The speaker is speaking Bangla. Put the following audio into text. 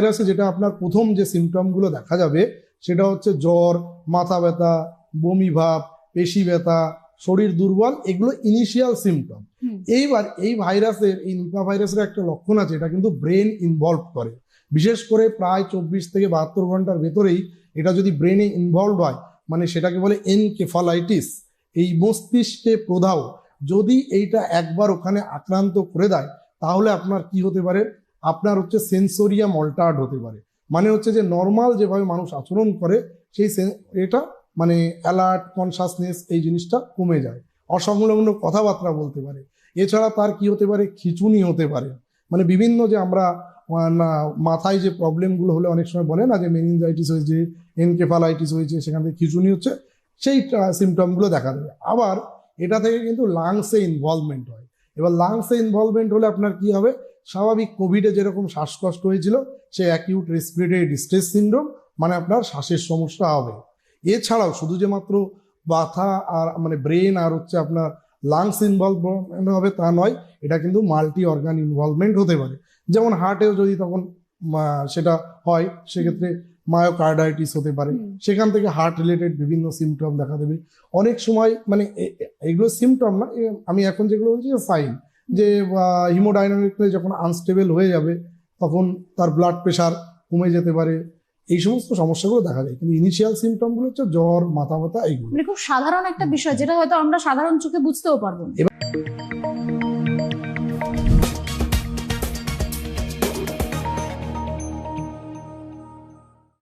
ভাইরাসে যেটা আপনার প্রথম যে সিমটমগুলো দেখা যাবে সেটা হচ্ছে জ্বর, মাথা ব্যথা, বমি ভাব, পেশি ব্যথা, শরীর দুর্বল, এগুলো ইনিশিয়াল সিমটম। এইবার এই ভাইরাসের, এই নিপা ভাইরাসের একটা লক্ষণ আছে, এটা কিন্তু ব্রেন ইনভলভ করে। বিশেষ করে প্রায় 24 থেকে 72 ঘন্টার ভেতরেই এটা যদি ব্রেনে ইনভলভ হয়, মানে সেটাকে বলে এনকেফালাইটিস, এই মস্তিষ্কে প্রদাহ, যদি এইটা একবার ওখানে আক্রান্ত করে দেয় তাহলে আপনার কি হতে পারে, আপনার হচ্ছে সেন্সোরিয়াম অল্টার্ড হতে পারে। মানে হচ্ছে যে নর্মাল যেভাবে মানুষ আচরণ করে সেই এটা মানে অ্যালার্ট, কনসাসনেস, এই জিনিসটা কমে যায়, অসংলগ্ন কথাবার্তা বলতে পারে। এছাড়া তার কি হতে পারে, খিঁচুনি হতে পারে। মানে বিভিন্ন যে আমরা মাথায় যে প্রবলেমগুলো হলে অনেক সময় বলে না যে মেনিনজাইটিস হয়েছে, এনকেফালাইটিস হয়েছে, সেখান থেকে খিঁচুনি হচ্ছে, সেই সিমটমগুলো দেখা দেবে। আবার এটা থেকে কিন্তু লাংসে ইনভলভমেন্ট হয়। এবার লাংসে ইনভলভমেন্ট হলে আপনার কি হবে, স্বাভাবিক কোভিডে যেরকম শ্বাসকষ্ট হয়েছিল সেই অ্যাকিউট রেসপিরেটরি ডিস্ট্রেস সিনড্রোম, মানে আপনার শ্বাসের সমস্যা হবে। এছাড়াও শুধু যে মাত্র ব্যথা আর মানে ব্রেন আর হচ্ছে আপনার লাংস ইনভলভমেন্ট হবে তা নয়, এটা কিন্তু মাল্টি অর্গান ইনভলভমেন্ট হতে পারে। যেমন হার্টেও যদি তখন সেটা হয়, সেক্ষেত্রে মায়োকার্ডাইটিস হতে পারে, সেখান থেকে হার্ট রিলেটেড বিভিন্ন সিমটম দেখা দেবে। অনেক সময় মানে এগুলো সিমটম না, আমি এখন যেগুলো বলছি সাইন, যে হিমোডাইনামিকলি যখন আনস্টেবল হয়ে যাবে তখন তার ব্লাড প্রেশার কমে যেতে পারে, এই সমস্ত সমস্যাগুলো দেখা যায়। কিন্তু ইনিশিয়াল সিমটম গুলো হচ্ছে জ্বর, মাথা ব্যথা, এইগুলো। খুব সাধারণ একটা বিষয় যেটা হয়তো আমরা সাধারণ চোখে বুঝতেও পারবো না।